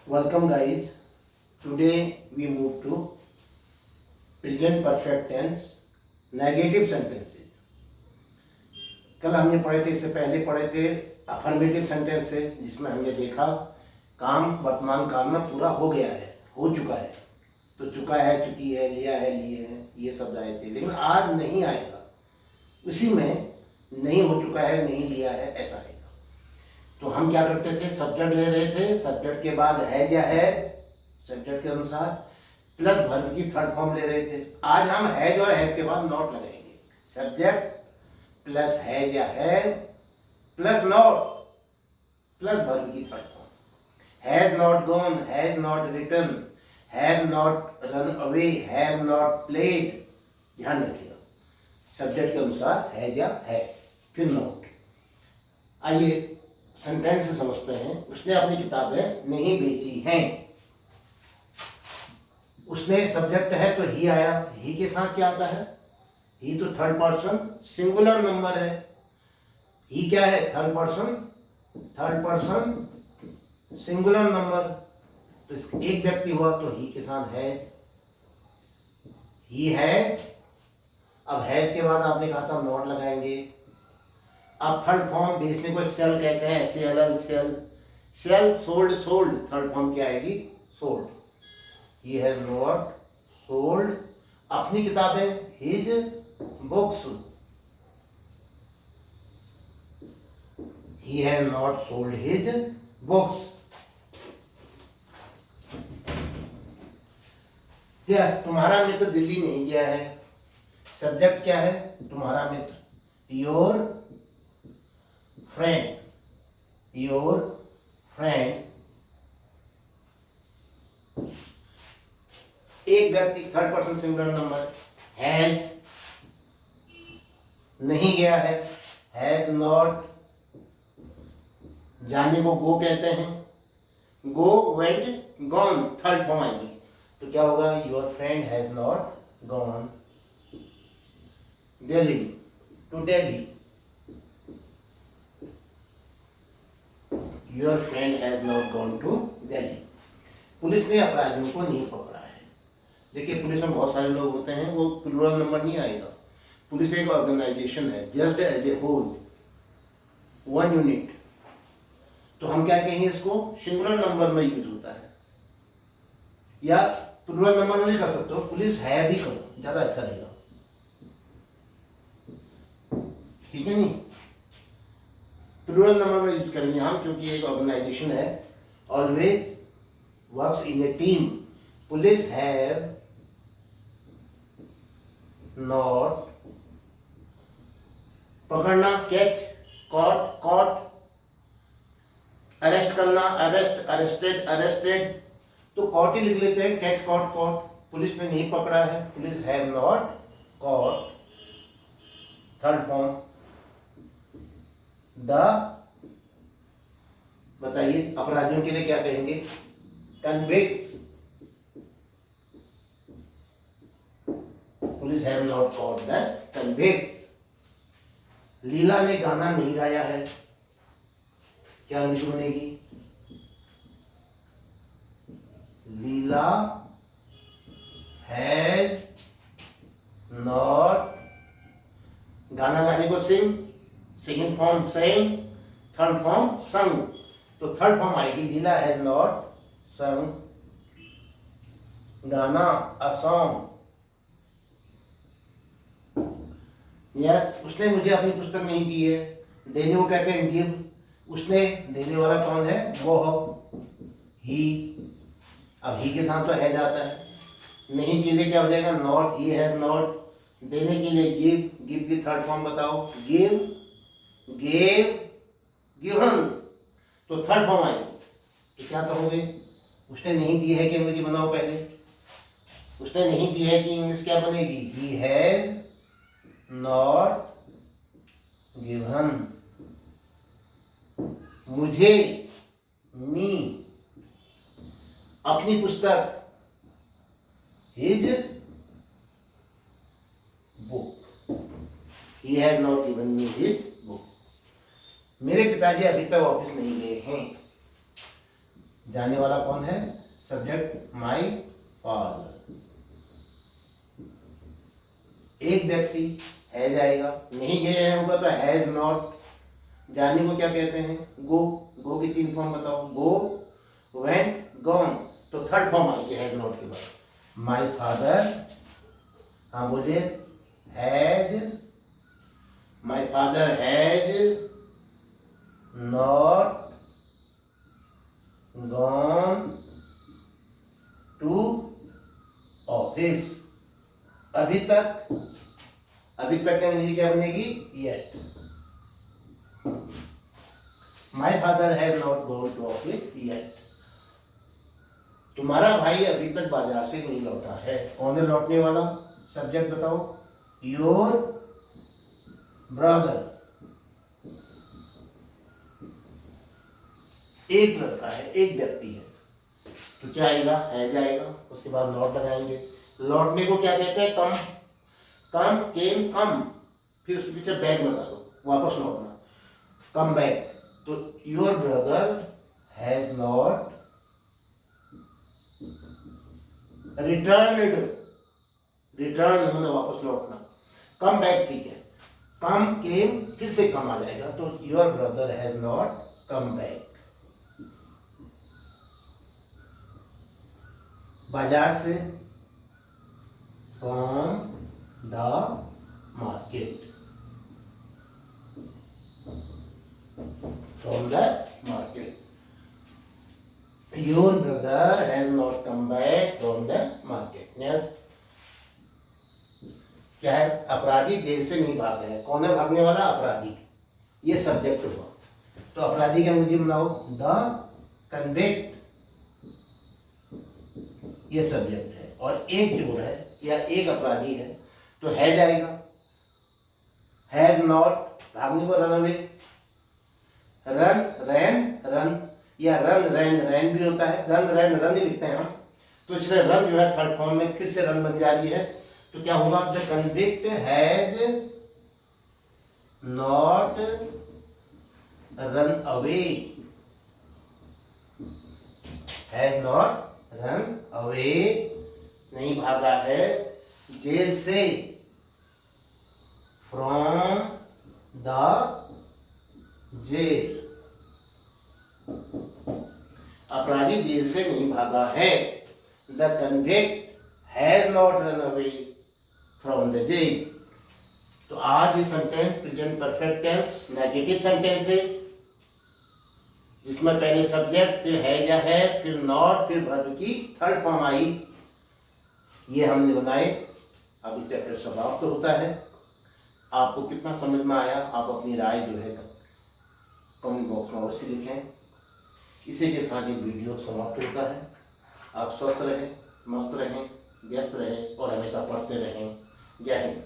Welcome guys. Today we move to present perfect tense negative sentences. कल हमने पढ़े थे, इससे पहले पढ़े थे अफर्मेटिव सेंटेंसेस, जिसमें हमने देखा काम वर्तमान काल में पूरा हो गया है, हो चुका है, तो चुका है, चुकी है, लिया है, लिए हैं, ये शब्द आए थे। लेकिन आज नहीं आएगा, उसी में नहीं हो चुका है, नहीं लिया है, ऐसा आएगा। तो हम क्या करते थे, सब्जेक्ट ले रहे थे, सब्जेक्ट के बाद है या है, सब्जेक्ट के अनुसार प्लस वर्ब की थर्ड फॉर्म ले रहे थे। आज हम हैज और हैव के बाद नॉट लगाएंगे। सब्जेक्ट प्लस है या है प्लस नॉट प्लस वर्ब की third form. Has not gone, has not return, have not run away, have not played. ध्यान रखिएगा, सब्जेक्ट के अनुसार है या है, फिर नॉट। आइए सेंटेंस से समझते हैं। उसने अपनी किताबें नहीं बेची हैं। उसने सब्जेक्ट है तो ही आया, ही के साथ क्या आता है, ही तो थर्ड पर्सन सिंगुलर नंबर है। ही क्या है, थर्ड पर्सन सिंगुलर नंबर। तो एक व्यक्ति हुआ तो ही के साथ है, ही है। अब है के बाद आपने कहा था नॉट लगाएंगे। अब थर्ड फॉर्म बेचने को सेल कहते हैं, sell, sell, sold, third form क्या आएगी, sold. He has not sold अपनी किताबें, his books. He has not sold his books. Yes, तुम्हारा मित्र दिल्ली नहीं गया है। सब्जेक्ट क्या है, तुम्हारा मित्र, योर फ्रेंड, योर फ्रेंड। एक व्यक्ति third person singular number, has नहीं गया है, हैज नॉट। जाने को गो कहते हैं, go, went, gone, third form आएगी। तो क्या होगा, your friend has not gone Delhi, to Delhi. Your friend has not gone to Delhi. Police ने अपराधियों को नहीं पकड़ा है। देखिए, पुलिस में बहुत सारे लोग होते हैं, वो प्लूरल नंबर नहीं आएगा। पुलिस एक ऑर्गेनाइजेशन है, just as a whole, one unit. तो हम क्या कहेंगे, इसको सिंगुलर नंबर में यूज होता है, या प्लूरल नंबर में भी कर सकते हो। पुलिस है भी करो, ज्यादा अच्छा रहेगा, ठीक है नहीं। प्लूरल नंबर में यूज करेंगे हम, क्योंकि एक ऑर्गेनाइजेशन है, always works in A team. Police have not, पकड़ना कैच, कॉट कॉट, अरेस्ट करना अरेस्ट, अरेस्टेड अरेस्टेड। तो कॉट ही लिख लेते हैं, कैच कॉट कॉट। पुलिस ने नहीं पकड़ा है, police have not caught. Third form the, बताइए अपराधियों के लिए क्या कहेंगे, convicts. Police have not caught the convicts. Leela ने गाना नहीं गाया है, क्या इंग्लिश बनेगी, लीला हैज नॉट, गाना गाने को सिंग, second form Seng, third form संग। तो थर्ड फॉर्म आएगी, लीला हैज नॉट संग गाना, अ सॉन्ग। यस, उसने मुझे अपनी पुस्तक नहीं दी है। देने को कहते हैं गिव। उसने, देने वाला कौन है, वो हो, ही। अब ही के साथ तो है जाता है। नहीं के लिए क्या हो जाएगा, नॉट, ही हैज नॉट। देने के लिए गिव, गिव की थर्ड फॉर्म बताओ, गिव, गेव, गिवन। तो थर्ड फॉर्म आएगी। तो क्या कहोगे, उसने नहीं दी है कि अंग्रेजी बनाओ पहले। उसने नहीं दी है कि इंग्लिश क्या बनेगी, ही हैज नॉट गिवन मुझे, मी, अपनी पुस्तक, his book, he has not given me his book. मेरे पिताजी अभी तक ऑफिस नहीं गए हैं। जाने वाला कौन है? Subject my father. एक व्यक्ति हैज आएगा, नहीं गए होगा तो हैज नॉट। जाने को क्या कहते हैं? गो। गो की 3 फॉर्म बताओ। Go, went, gone. तो थर्ड फॉर्म आएगी हैज नॉट के बाद। माय फादर, हाँ बोलिए, has, my father has not gone to office. अभी तक का इंग्लिश क्या बनेगी? Yet. My father has not gone to office yet. तुम्हारा भाई अभी तक बाजार से नहीं लौटा है। कौन है लौटने वाला? सब्जेक्ट बताओ। Your brother. एक लड़का है, एक व्यक्ति है, तो क्या आएगा? हैज आएगा, उसके बाद नॉट लगाएंगे। लौटने को क्या कहते हैं? कम। कम, केम, कम, फिर उसके पीछे बैक लगा दो, वापस लौटना, कम बैक। तो your brother has not returned. Return होना वापस लौटना। कम बैक ठीक है, कम, केम, फिर से कम आ जाएगा, तो your brother has not come back. बाजार से, from the market. From the market. Your brother has not come back from the market. Next क्या है? अपराधी जेल से नहीं भागे हैं। कौन है भागने वाला? अपराधी। ये सब्जेक्ट हुआ। तो अपराधी का अंग्रेजी बनाओ। द कन्विक्ट, ये सब्जेक्ट है। और एक चोर है या एक अपराधी है, तो हैज आएगा। हैज नॉट, भागने को रन अवे। रन, रैन, रन, या रन, रैन, रैन भी होता है। रन, रैन, रन ही लिखते हैं हम, तो इसलिए रन जो है थर्ड फॉर्म में फिर से रन बन जा रही है। तो क्या होगा? The convict has not run away. Has not run away, नहीं भागा है जेल से। फ्रॉम द जेल, अपराधी जेल से नहीं भागा है। The convict has not run away from the jail. तो आज ये sentence present perfect tense negative sentence है, जिसमें पहले सब्जेक्ट, फिर है या है, फिर नॉट, फिर वर्ब की थर्ड फॉर्म आई। ये हमने बनाए। अब इस चैप्टर समाप्त तो होता है। आपको कितना समझ में आया, आप अपनी राय जो है कमेंट बॉक्स में अवश्य लिखें। इसी के साथ ये वीडियो समाप्त होता है। आप स्वस्थ रहें, मस्त रहें, व्यस्त रहें और हमेशा पढ़ते रहें। जय हिंद।